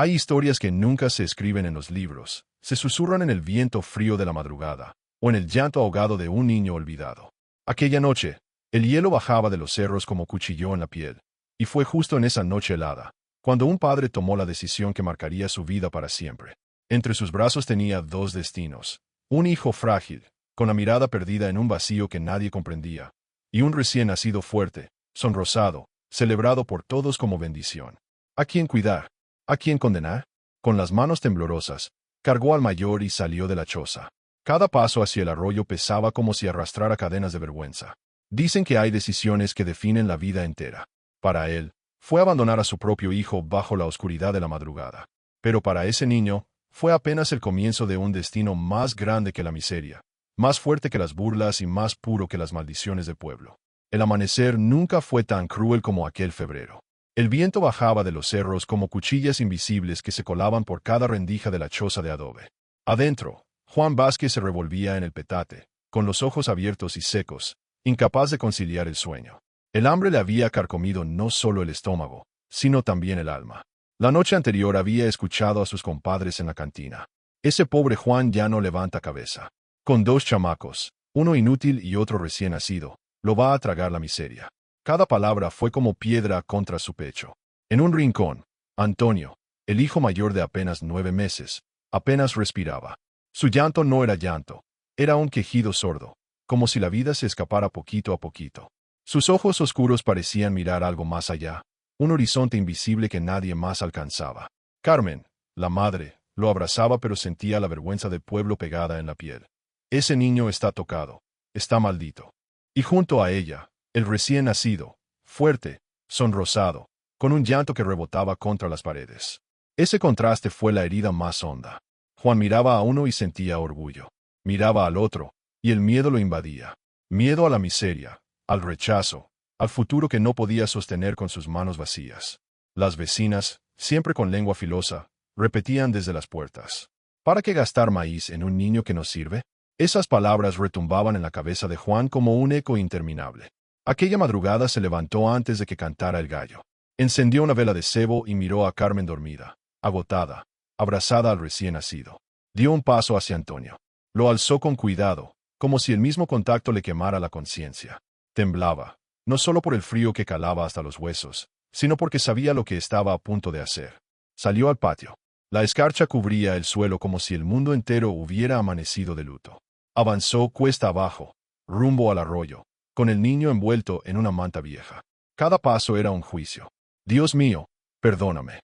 Hay historias que nunca se escriben en los libros, se susurran en el viento frío de la madrugada, o en el llanto ahogado de un niño olvidado. Aquella noche, el hielo bajaba de los cerros como cuchillo en la piel, y fue justo en esa noche helada, cuando un padre tomó la decisión que marcaría su vida para siempre. Entre sus brazos tenía dos destinos: un hijo frágil, con la mirada perdida en un vacío que nadie comprendía, y un recién nacido fuerte, sonrosado, celebrado por todos como bendición. ¿A quién cuidar? ¿A quién condenar? Con las manos temblorosas, cargó al mayor y salió de la choza. Cada paso hacia el arroyo pesaba como si arrastrara cadenas de vergüenza. Dicen que hay decisiones que definen la vida entera. Para él, fue abandonar a su propio hijo bajo la oscuridad de la madrugada. Pero para ese niño, fue apenas el comienzo de un destino más grande que la miseria, más fuerte que las burlas y más puro que las maldiciones del pueblo. El amanecer nunca fue tan cruel como aquel febrero. El viento bajaba de los cerros como cuchillas invisibles que se colaban por cada rendija de la choza de adobe. Adentro, Juan Vázquez se revolvía en el petate, con los ojos abiertos y secos, incapaz de conciliar el sueño. El hambre le había carcomido no solo el estómago, sino también el alma. La noche anterior había escuchado a sus compadres en la cantina. Ese pobre Juan ya no levanta cabeza. Con dos chamacos, uno inútil y otro recién nacido, lo va a tragar la miseria. Cada palabra fue como piedra contra su pecho. En un rincón, Antonio, el hijo mayor de apenas 9 meses, apenas respiraba. Su llanto no era llanto, era un quejido sordo, como si la vida se escapara poquito a poquito. Sus ojos oscuros parecían mirar algo más allá, un horizonte invisible que nadie más alcanzaba. Carmen, la madre, lo abrazaba pero sentía la vergüenza del pueblo pegada en la piel. Ese niño está tocado, está maldito. Y junto a ella, el recién nacido, fuerte, sonrosado, con un llanto que rebotaba contra las paredes. Ese contraste fue la herida más honda. Juan miraba a uno y sentía orgullo. Miraba al otro, y el miedo lo invadía. Miedo a la miseria, al rechazo, al futuro que no podía sostener con sus manos vacías. Las vecinas, siempre con lengua filosa, repetían desde las puertas: ¿para qué gastar maíz en un niño que no sirve? Esas palabras retumbaban en la cabeza de Juan como un eco interminable. Aquella madrugada se levantó antes de que cantara el gallo. Encendió una vela de cebo y miró a Carmen dormida, agotada, abrazada al recién nacido. Dio un paso hacia Antonio. Lo alzó con cuidado, como si el mismo contacto le quemara la conciencia. Temblaba, no solo por el frío que calaba hasta los huesos, sino porque sabía lo que estaba a punto de hacer. Salió al patio. La escarcha cubría el suelo como si el mundo entero hubiera amanecido de luto. Avanzó cuesta abajo, rumbo al arroyo, con el niño envuelto en una manta vieja. Cada paso era un juicio. Dios mío, perdóname.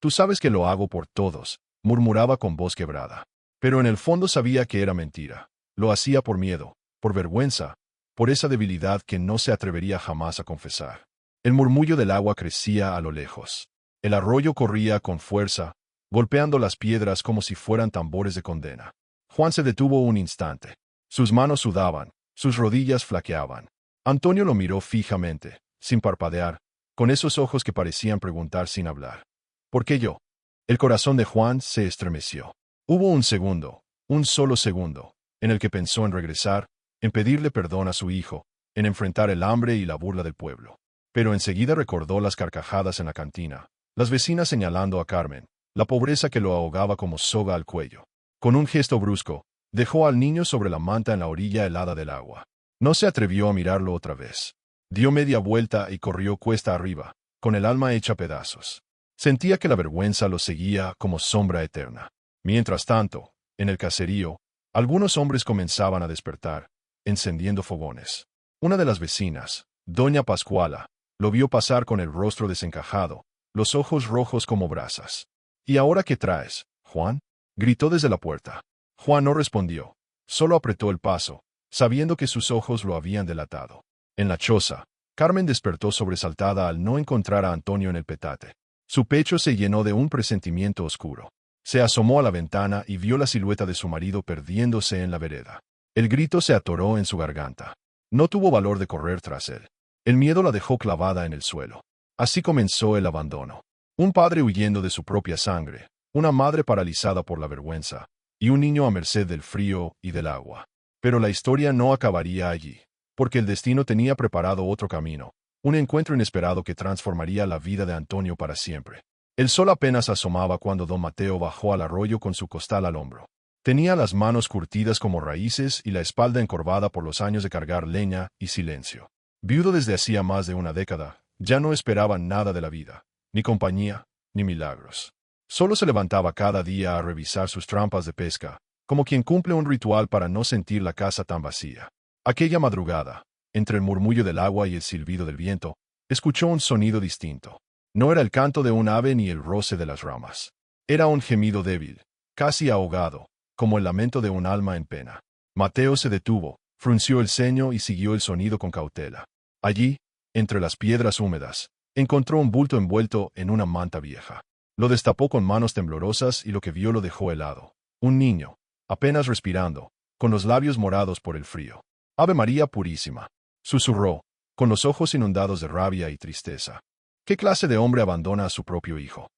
Tú sabes que lo hago por todos, murmuraba con voz quebrada. Pero en el fondo sabía que era mentira. Lo hacía por miedo, por vergüenza, por esa debilidad que no se atrevería jamás a confesar. El murmullo del agua crecía a lo lejos. El arroyo corría con fuerza, golpeando las piedras como si fueran tambores de condena. Juan se detuvo un instante. Sus manos sudaban, sus rodillas flaqueaban. Antonio lo miró fijamente, sin parpadear, con esos ojos que parecían preguntar sin hablar. ¿Por qué yo? El corazón de Juan se estremeció. Hubo un segundo, un solo segundo, en el que pensó en regresar, en pedirle perdón a su hijo, en enfrentar el hambre y la burla del pueblo. Pero enseguida recordó las carcajadas en la cantina, las vecinas señalando a Carmen, la pobreza que lo ahogaba como soga al cuello. Con un gesto brusco, dejó al niño sobre la manta en la orilla helada del agua. No se atrevió a mirarlo otra vez. Dio media vuelta y corrió cuesta arriba, con el alma hecha pedazos. Sentía que la vergüenza lo seguía como sombra eterna. Mientras tanto, en el caserío, algunos hombres comenzaban a despertar, encendiendo fogones. Una de las vecinas, doña Pascuala, lo vio pasar con el rostro desencajado, los ojos rojos como brasas. ¿Y ahora qué traes, Juan?, gritó desde la puerta. Juan no respondió, solo apretó el paso, sabiendo que sus ojos lo habían delatado. En la choza, Carmen despertó sobresaltada al no encontrar a Antonio en el petate. Su pecho se llenó de un presentimiento oscuro. Se asomó a la ventana y vio la silueta de su marido perdiéndose en la vereda. El grito se atoró en su garganta. No tuvo valor de correr tras él. El miedo la dejó clavada en el suelo. Así comenzó el abandono. Un padre huyendo de su propia sangre, una madre paralizada por la vergüenza, y un niño a merced del frío y del agua. Pero la historia no acabaría allí, porque el destino tenía preparado otro camino, un encuentro inesperado que transformaría la vida de Antonio para siempre. El sol apenas asomaba cuando don Mateo bajó al arroyo con su costal al hombro. Tenía las manos curtidas como raíces y la espalda encorvada por los años de cargar leña y silencio. Viudo desde hacía más de una década, ya no esperaba nada de la vida, ni compañía, ni milagros. Solo se levantaba cada día a revisar sus trampas de pesca, como quien cumple un ritual para no sentir la casa tan vacía. Aquella madrugada, entre el murmullo del agua y el silbido del viento, escuchó un sonido distinto. No era el canto de un ave ni el roce de las ramas. Era un gemido débil, casi ahogado, como el lamento de un alma en pena. Mateo se detuvo, frunció el ceño y siguió el sonido con cautela. Allí, entre las piedras húmedas, encontró un bulto envuelto en una manta vieja. Lo destapó con manos temblorosas y lo que vio lo dejó helado. Un niño, apenas respirando, con los labios morados por el frío. «Ave María Purísima», susurró, con los ojos inundados de rabia y tristeza. ¿Qué clase de hombre abandona a su propio hijo?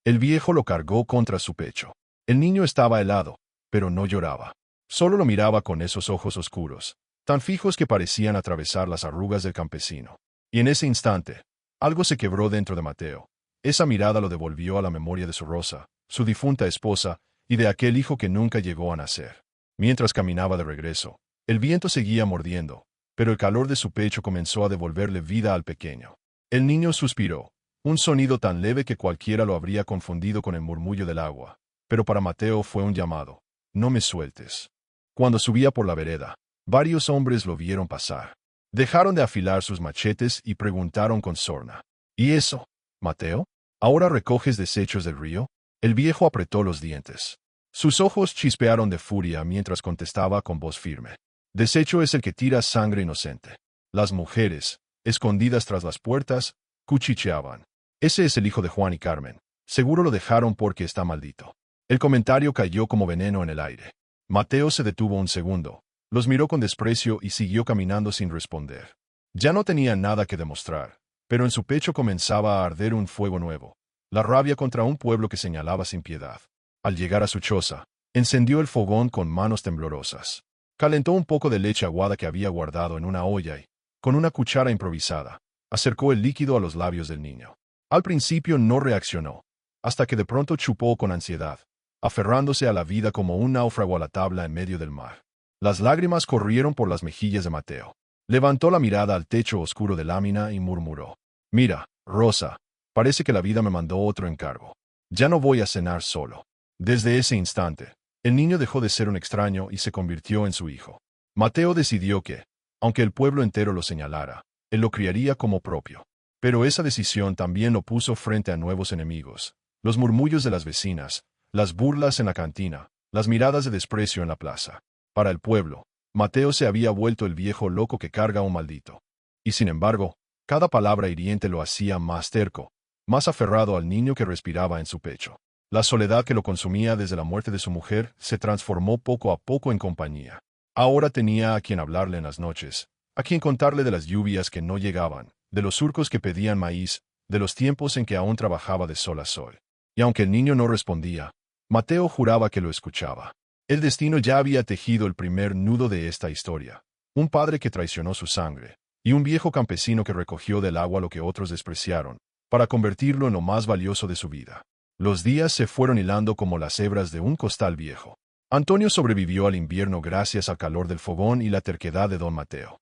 El viejo lo cargó contra su pecho. El niño estaba helado, pero no lloraba. Solo lo miraba con esos ojos oscuros, tan fijos que parecían atravesar las arrugas del campesino. Y en ese instante, algo se quebró dentro de Mateo. Esa mirada lo devolvió a la memoria de su Rosa, su difunta esposa, y de aquel hijo que nunca llegó a nacer. Mientras caminaba de regreso, el viento seguía mordiendo, pero el calor de su pecho comenzó a devolverle vida al pequeño. El niño suspiró, un sonido tan leve que cualquiera lo habría confundido con el murmullo del agua, pero para Mateo fue un llamado. «No me sueltes». Cuando subía por la vereda, varios hombres lo vieron pasar. Dejaron de afilar sus machetes y preguntaron con sorna: «¿Y eso, Mateo? ¿Ahora recoges desechos del río?» El viejo apretó los dientes. Sus ojos chispearon de furia mientras contestaba con voz firme: «Desecho es el que tira sangre inocente». Las mujeres, escondidas tras las puertas, cuchicheaban: «Ese es el hijo de Juan y Carmen. Seguro lo dejaron porque está maldito». El comentario cayó como veneno en el aire. Mateo se detuvo un segundo, los miró con desprecio y siguió caminando sin responder. Ya no tenía nada que demostrar, pero en su pecho comenzaba a arder un fuego nuevo, la rabia contra un pueblo que señalaba sin piedad. Al llegar a su choza, encendió el fogón con manos temblorosas. Calentó un poco de leche aguada que había guardado en una olla y, con una cuchara improvisada, acercó el líquido a los labios del niño. Al principio no reaccionó, hasta que de pronto chupó con ansiedad, aferrándose a la vida como un náufrago a la tabla en medio del mar. Las lágrimas corrieron por las mejillas de Mateo. Levantó la mirada al techo oscuro de lámina y murmuró: «Mira, Rosa, parece que la vida me mandó otro encargo. Ya no voy a cenar solo». Desde ese instante, el niño dejó de ser un extraño y se convirtió en su hijo. Mateo decidió que, aunque el pueblo entero lo señalara, él lo criaría como propio. Pero esa decisión también lo puso frente a nuevos enemigos: los murmullos de las vecinas, las burlas en la cantina, las miradas de desprecio en la plaza. Para el pueblo, Mateo se había vuelto el viejo loco que carga a un maldito. Y sin embargo, cada palabra hiriente lo hacía más terco, más aferrado al niño que respiraba en su pecho. La soledad que lo consumía desde la muerte de su mujer se transformó poco a poco en compañía. Ahora tenía a quien hablarle en las noches, a quien contarle de las lluvias que no llegaban, de los surcos que pedían maíz, de los tiempos en que aún trabajaba de sol a sol. Y aunque el niño no respondía, Mateo juraba que lo escuchaba. El destino ya había tejido el primer nudo de esta historia: un padre que traicionó su sangre, y un viejo campesino que recogió del agua lo que otros despreciaron, para convertirlo en lo más valioso de su vida. Los días se fueron hilando como las hebras de un costal viejo. Antonio sobrevivió al invierno gracias al calor del fogón y la terquedad de don Mateo.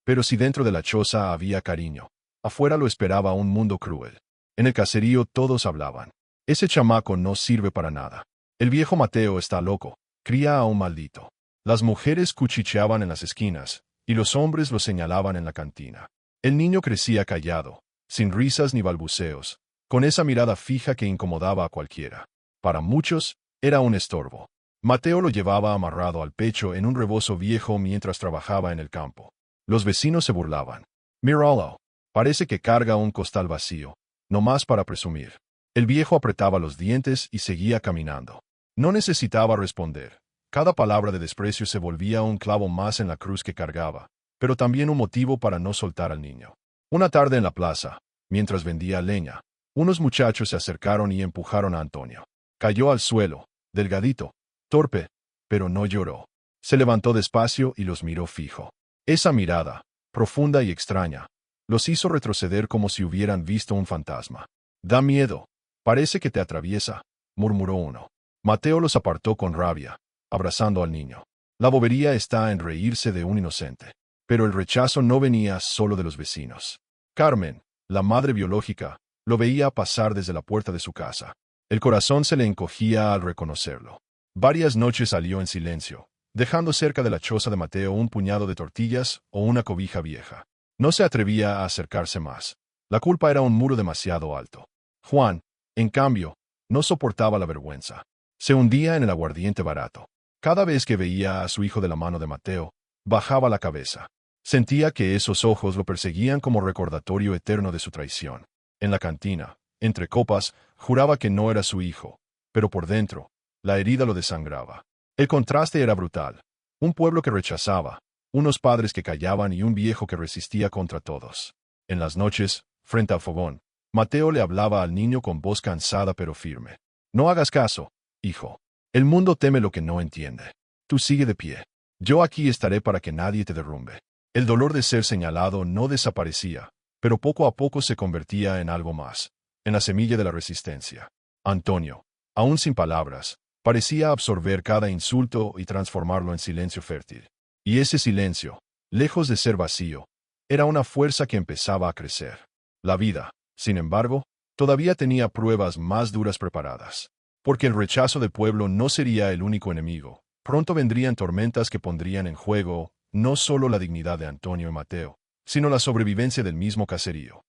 Pero si dentro de la choza había cariño, afuera lo esperaba un mundo cruel. En el caserío todos hablaban: «Ese chamaco no sirve para nada. El viejo Mateo está loco, cría a un maldito». Las mujeres cuchicheaban en las esquinas, y los hombres lo señalaban en la cantina. El niño crecía callado, sin risas ni balbuceos, con esa mirada fija que incomodaba a cualquiera. Para muchos, era un estorbo. Mateo lo llevaba amarrado al pecho en un rebozo viejo mientras trabajaba en el campo. Los vecinos se burlaban: «Míralo, parece que carga un costal vacío, nomás para presumir». El viejo apretaba los dientes y seguía caminando. No necesitaba responder. Cada palabra de desprecio se volvía un clavo más en la cruz que cargaba, pero también un motivo para no soltar al niño. Una tarde en la plaza, mientras vendía leña, unos muchachos se acercaron y empujaron a Antonio. Cayó al suelo, delgadito, torpe, pero no lloró. Se levantó despacio y los miró fijo. Esa mirada, profunda y extraña, los hizo retroceder como si hubieran visto un fantasma. «Da miedo», Parece que te atraviesa, murmuró uno. Mateo los apartó con rabia, abrazando al niño. La bobería está en reírse de un inocente. Pero el rechazo no venía solo de los vecinos. Carmen, la madre biológica, lo veía pasar desde la puerta de su casa. El corazón se le encogía al reconocerlo. Varias noches salió en silencio, dejando cerca de la choza de Mateo un puñado de tortillas o una cobija vieja. No se atrevía a acercarse más. La culpa era un muro demasiado alto. Juan, en cambio, no soportaba la vergüenza. Se hundía en el aguardiente barato. Cada vez que veía a su hijo de la mano de Mateo, bajaba la cabeza. Sentía que esos ojos lo perseguían como recordatorio eterno de su traición. En la cantina, entre copas, juraba que no era su hijo, pero por dentro, la herida lo desangraba. El contraste era brutal. Un pueblo que rechazaba, unos padres que callaban y un viejo que resistía contra todos. En las noches, frente al fogón, Mateo le hablaba al niño con voz cansada pero firme. No hagas caso, hijo. El mundo teme lo que no entiende. Tú sigue de pie. Yo aquí estaré para que nadie te derrumbe. El dolor de ser señalado no desaparecía, pero poco a poco se convertía en algo más, en la semilla de la resistencia. Antonio, aún sin palabras, parecía absorber cada insulto y transformarlo en silencio fértil. Y ese silencio, lejos de ser vacío, era una fuerza que empezaba a crecer. La vida, sin embargo, todavía tenía pruebas más duras preparadas. Porque el rechazo del pueblo no sería el único enemigo. Pronto vendrían tormentas que pondrían en juego no solo la dignidad de Antonio y Mateo, sino la sobrevivencia del mismo caserío.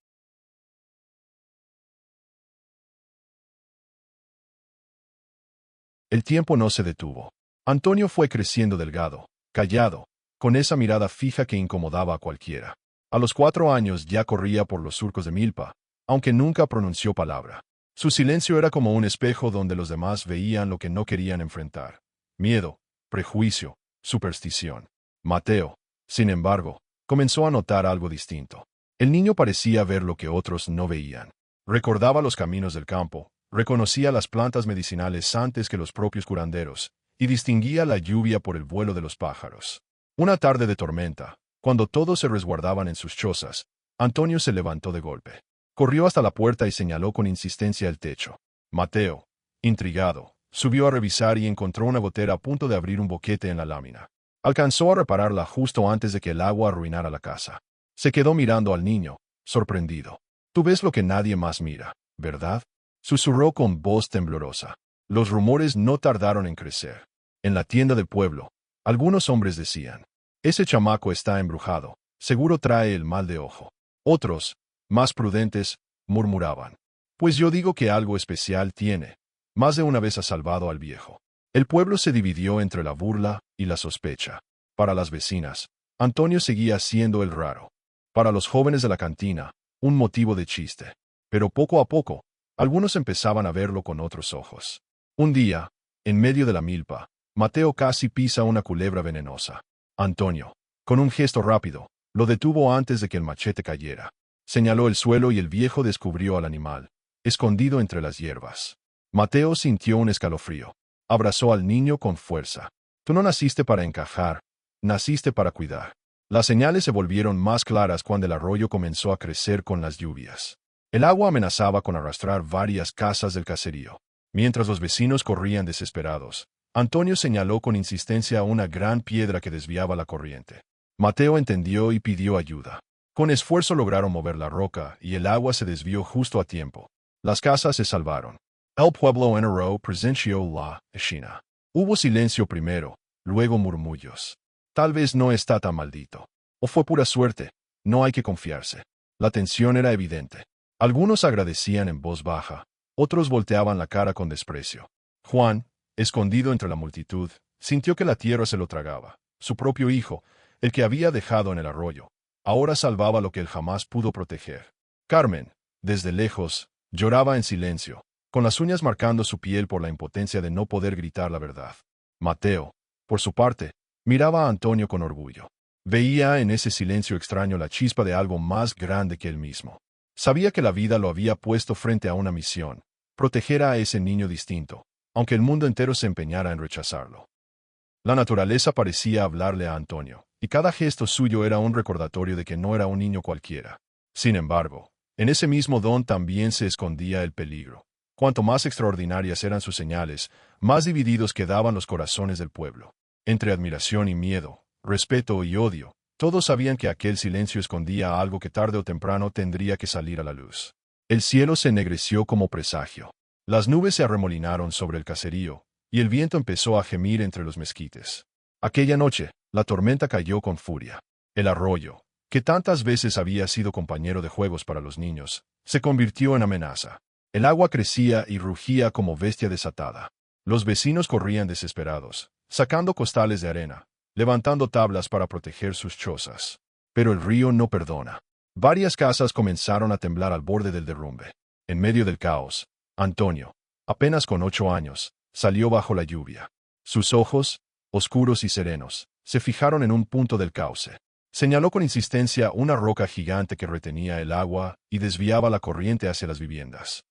El tiempo no se detuvo. Antonio fue creciendo delgado, callado, con esa mirada fija que incomodaba a cualquiera. A los 4 años ya corría por los surcos de milpa, aunque nunca pronunció palabra. Su silencio era como un espejo donde los demás veían lo que no querían enfrentar. Miedo, prejuicio, superstición. Mateo, sin embargo, comenzó a notar algo distinto. El niño parecía ver lo que otros no veían. Recordaba los caminos del campo, reconocía las plantas medicinales antes que los propios curanderos, y distinguía la lluvia por el vuelo de los pájaros. Una tarde de tormenta, cuando todos se resguardaban en sus chozas, Antonio se levantó de golpe. Corrió hasta la puerta y señaló con insistencia el techo. Mateo, intrigado, subió a revisar y encontró una gotera a punto de abrir un boquete en la lámina. Alcanzó a repararla justo antes de que el agua arruinara la casa. Se quedó mirando al niño, sorprendido. Tú ves lo que nadie más mira, ¿verdad? Susurró con voz temblorosa. Los rumores no tardaron en crecer. En la tienda del pueblo, algunos hombres decían, ese chamaco está embrujado, seguro trae el mal de ojo. Otros, más prudentes, murmuraban, pues yo digo que algo especial tiene. Más de una vez ha salvado al viejo. El pueblo se dividió entre la burla y la sospecha. Para las vecinas, Antonio seguía siendo el raro. Para los jóvenes de la cantina, un motivo de chiste. Pero poco a poco, algunos empezaban a verlo con otros ojos. Un día, en medio de la milpa, Mateo casi pisa una culebra venenosa. Antonio, con un gesto rápido, lo detuvo antes de que el machete cayera. Señaló el suelo y el viejo descubrió al animal, escondido entre las hierbas. Mateo sintió un escalofrío. Abrazó al niño con fuerza. Tú no naciste para encajar, naciste para cuidar. Las señales se volvieron más claras cuando el arroyo comenzó a crecer con las lluvias. El agua amenazaba con arrastrar varias casas del caserío. Mientras los vecinos corrían desesperados, Antonio señaló con insistencia una gran piedra que desviaba la corriente. Mateo entendió y pidió ayuda. Con esfuerzo lograron mover la roca y el agua se desvió justo a tiempo. Las casas se salvaron. El pueblo entero presenció la escena. Hubo silencio primero, luego murmullos. Tal vez no está tan maldito. O fue pura suerte. No hay que confiarse. La tensión era evidente. Algunos agradecían en voz baja, otros volteaban la cara con desprecio. Juan, escondido entre la multitud, sintió que la tierra se lo tragaba. Su propio hijo, el que había dejado en el arroyo, ahora salvaba lo que él jamás pudo proteger. Carmen, desde lejos, lloraba en silencio, con las uñas marcando su piel por la impotencia de no poder gritar la verdad. Mateo, por su parte, miraba a Antonio con orgullo. Veía en ese silencio extraño la chispa de algo más grande que él mismo. Sabía que la vida lo había puesto frente a una misión, proteger a ese niño distinto, aunque el mundo entero se empeñara en rechazarlo. La naturaleza parecía hablarle a Antonio, y cada gesto suyo era un recordatorio de que no era un niño cualquiera. Sin embargo, en ese mismo don también se escondía el peligro. Cuanto más extraordinarias eran sus señales, más divididos quedaban los corazones del pueblo. Entre admiración y miedo, respeto y odio, todos sabían que aquel silencio escondía algo que tarde o temprano tendría que salir a la luz. El cielo se ennegreció como presagio. Las nubes se arremolinaron sobre el caserío, y el viento empezó a gemir entre los mezquites. Aquella noche, la tormenta cayó con furia. El arroyo, que tantas veces había sido compañero de juegos para los niños, se convirtió en amenaza. El agua crecía y rugía como bestia desatada. Los vecinos corrían desesperados, sacando costales de arena, levantando tablas para proteger sus chozas. Pero el río no perdona. Varias casas comenzaron a temblar al borde del derrumbe. En medio del caos, Antonio, apenas con 8 años, salió bajo la lluvia. Sus ojos, oscuros y serenos, se fijaron en un punto del cauce. Señaló con insistencia una roca gigante que retenía el agua y desviaba la corriente hacia las viviendas.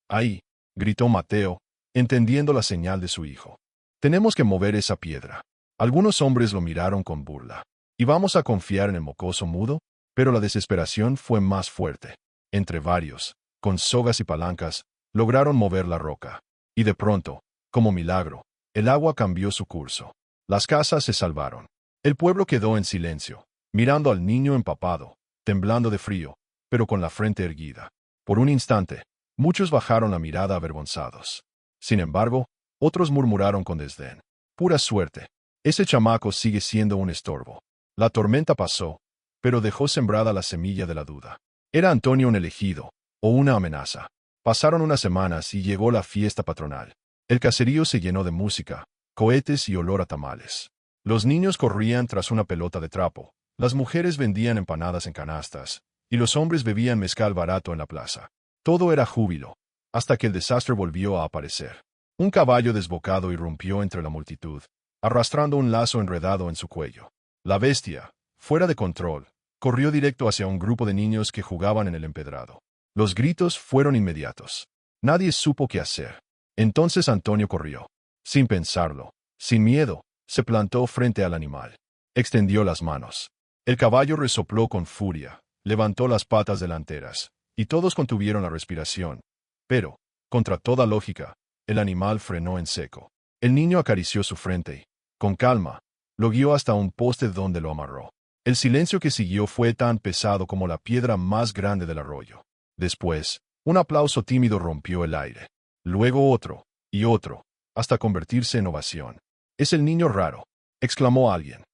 «Ahí», gritó Mateo, entendiendo la señal de su hijo. «Tenemos que mover esa piedra». Algunos hombres lo miraron con burla. «¿Y vamos a confiar en el mocoso mudo?». Pero la desesperación fue más fuerte. Entre varios, con sogas y palancas, lograron mover la roca. Y de pronto, como milagro, el agua cambió su curso. Las casas se salvaron. El pueblo quedó en silencio, mirando al niño empapado, temblando de frío, pero con la frente erguida. Por un instante, muchos bajaron la mirada avergonzados. Sin embargo, otros murmuraron con desdén. «Pura suerte. Ese chamaco sigue siendo un estorbo». La tormenta pasó, pero dejó sembrada la semilla de la duda. ¿Era Antonio un elegido, o una amenaza? Pasaron unas semanas y llegó la fiesta patronal. El caserío se llenó de música, cohetes y olor a tamales. Los niños corrían tras una pelota de trapo, las mujeres vendían empanadas en canastas, y los hombres bebían mezcal barato en la plaza. Todo era júbilo, hasta que el desastre volvió a aparecer. Un caballo desbocado irrumpió entre la multitud, arrastrando un lazo enredado en su cuello. La bestia, fuera de control, corrió directo hacia un grupo de niños que jugaban en el empedrado. Los gritos fueron inmediatos. Nadie supo qué hacer. Entonces Antonio corrió. Sin pensarlo, sin miedo, se plantó frente al animal. Extendió las manos. El caballo resopló con furia, levantó las patas delanteras, y todos contuvieron la respiración. Pero, contra toda lógica, el animal frenó en seco. El niño acarició su frente y, con calma, lo guió hasta un poste donde lo amarró. El silencio que siguió fue tan pesado como la piedra más grande del arroyo. Después, un aplauso tímido rompió el aire. Luego otro, y otro, hasta convertirse en ovación. «Es el niño raro», exclamó alguien.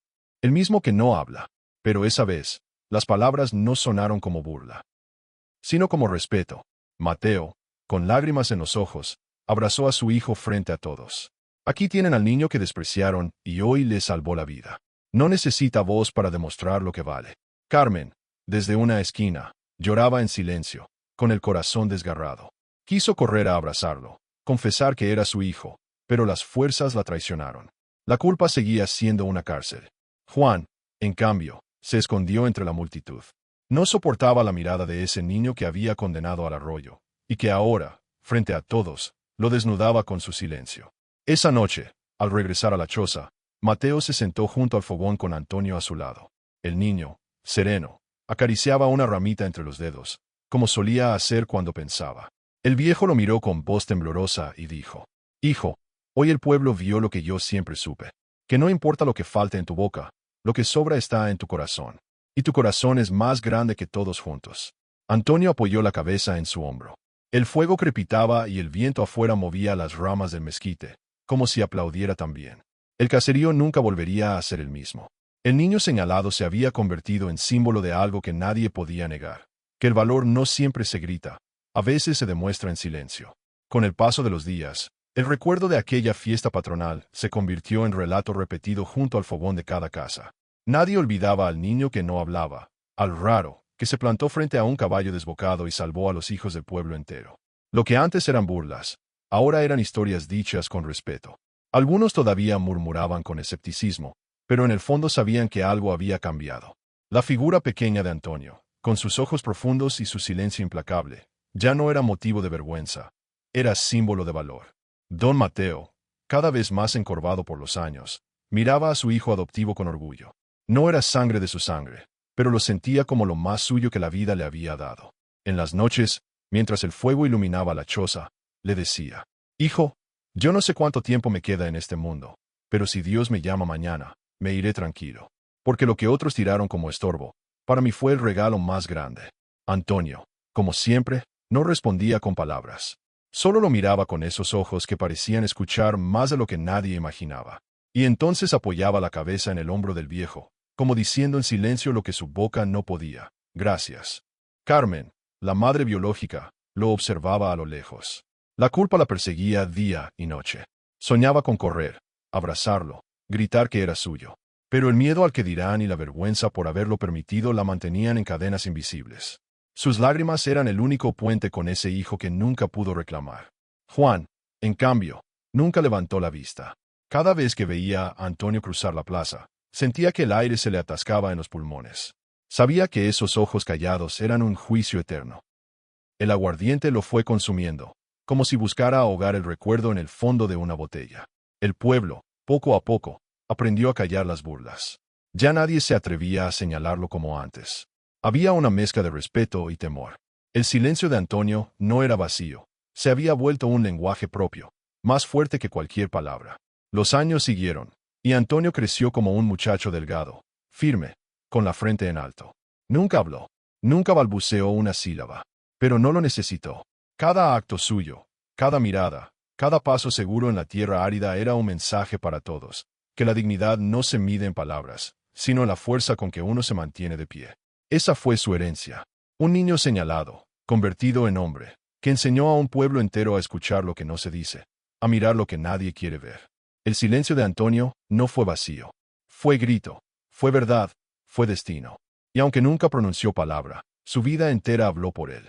El mismo que no habla. Pero esa vez, las palabras no sonaron como burla, sino como respeto. Mateo, con lágrimas en los ojos, abrazó a su hijo frente a todos. «Aquí tienen al niño que despreciaron y hoy le salvó la vida. No necesita voz para demostrar lo que vale». Carmen, desde una esquina, lloraba en silencio, con el corazón desgarrado. Quiso correr a abrazarlo, confesar que era su hijo, pero las fuerzas la traicionaron. La culpa seguía siendo una cárcel. Juan, en cambio, se escondió entre la multitud. No soportaba la mirada de ese niño que había condenado al arroyo, y que ahora, frente a todos, lo desnudaba con su silencio. Esa noche, al regresar a la choza, Mateo se sentó junto al fogón con Antonio a su lado. El niño, sereno, acariciaba una ramita entre los dedos, como solía hacer cuando pensaba. El viejo lo miró con voz temblorosa y dijo: «Hijo, hoy el pueblo vio lo que yo siempre supe, que no importa lo que falte en tu boca, lo que sobra está en tu corazón. Y tu corazón es más grande que todos juntos». Antonio apoyó la cabeza en su hombro. El fuego crepitaba y el viento afuera movía las ramas del mezquite, como si aplaudiera también. El caserío nunca volvería a ser el mismo. El niño señalado se había convertido en símbolo de algo que nadie podía negar, que el valor no siempre se grita, a veces se demuestra en silencio. Con el paso de los días, el recuerdo de aquella fiesta patronal se convirtió en relato repetido junto al fogón de cada casa. Nadie olvidaba al niño que no hablaba, al raro, que se plantó frente a un caballo desbocado y salvó a los hijos del pueblo entero. Lo que antes eran burlas, ahora eran historias dichas con respeto. Algunos todavía murmuraban con escepticismo, pero en el fondo sabían que algo había cambiado. La figura pequeña de Antonio, con sus ojos profundos y su silencio implacable, ya no era motivo de vergüenza, era símbolo de valor. Don Mateo, cada vez más encorvado por los años, miraba a su hijo adoptivo con orgullo. No era sangre de su sangre, pero lo sentía como lo más suyo que la vida le había dado. En las noches, mientras el fuego iluminaba la choza, le decía. Hijo, yo no sé cuánto tiempo me queda en este mundo, pero si Dios me llama mañana, me iré tranquilo. Porque lo que otros tiraron como estorbo, para mí fue el regalo más grande. Antonio, como siempre, no respondía con palabras. Solo lo miraba con esos ojos que parecían escuchar más de lo que nadie imaginaba. Y entonces apoyaba la cabeza en el hombro del viejo, como diciendo en silencio lo que su boca no podía. Gracias. Carmen, la madre biológica, lo observaba a lo lejos. La culpa la perseguía día y noche. Soñaba con correr, abrazarlo, gritar que era suyo. Pero el miedo al que dirán y la vergüenza por haberlo permitido la mantenían en cadenas invisibles. Sus lágrimas eran el único puente con ese hijo que nunca pudo reclamar. Juan, en cambio, nunca levantó la vista. Cada vez que veía a Antonio cruzar la plaza, sentía que el aire se le atascaba en los pulmones. Sabía que esos ojos callados eran un juicio eterno. El aguardiente lo fue consumiendo, como si buscara ahogar el recuerdo en el fondo de una botella. El pueblo, poco a poco, aprendió a callar las burlas. Ya nadie se atrevía a señalarlo como antes. Había una mezcla de respeto y temor. El silencio de Antonio no era vacío. Se había vuelto un lenguaje propio, más fuerte que cualquier palabra. Los años siguieron, y Antonio creció como un muchacho delgado, firme, con la frente en alto. Nunca habló, nunca balbuceó una sílaba, pero no lo necesitó. Cada acto suyo, cada mirada, cada paso seguro en la tierra árida era un mensaje para todos, que la dignidad no se mide en palabras, sino en la fuerza con que uno se mantiene de pie. Esa fue su herencia. Un niño señalado, convertido en hombre, que enseñó a un pueblo entero a escuchar lo que no se dice, a mirar lo que nadie quiere ver. El silencio de Antonio no fue vacío. Fue grito, fue verdad, fue destino. Y aunque nunca pronunció palabra, su vida entera habló por él.